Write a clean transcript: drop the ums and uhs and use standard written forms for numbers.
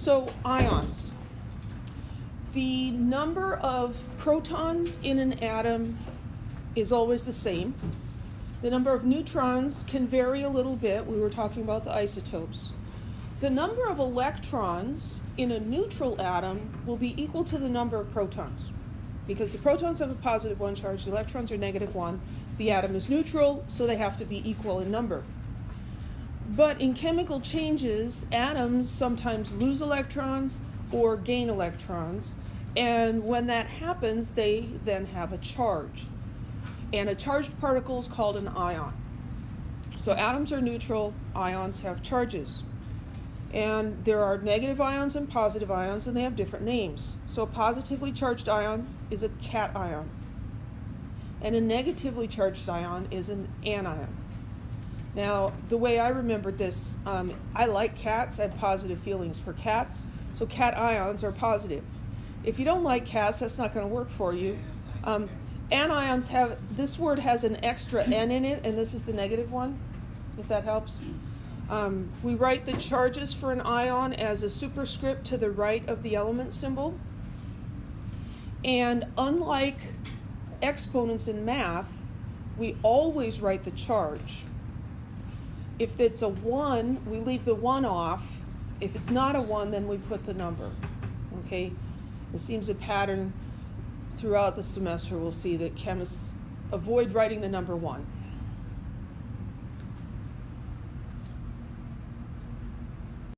So ions. The number of protons in an atom is always the same. The number of neutrons can vary a little bit. We were talking about the isotopes. The number of electrons in a neutral atom will be equal to the number of protons. Because the protons have a positive one charge, the electrons are negative one. The atom is neutral, so they have to be equal in number. But in chemical changes, atoms sometimes lose electrons or gain electrons. And when that happens, they then have a charge. And a charged particle is called an ion. So atoms are neutral, ions have charges. And there are negative ions and positive ions, and they have different names. So a positively charged ion is a cation. And a negatively charged ion is an anion. Now, the way I remembered this, I like cats. I have positive feelings for cats. So cations are positive. If you don't like cats, that's not going to work for you. Anions have, this word has an extra N in it, and this is the negative one, if that helps. We write the charges for an ion as a superscript to the right of the element symbol. And unlike exponents in math, we always write the charge. If it's a 1, we leave the 1 off. If it's not a 1, then we put the number. Okay? It seems a pattern throughout the semester. We'll see that chemists avoid writing the number 1.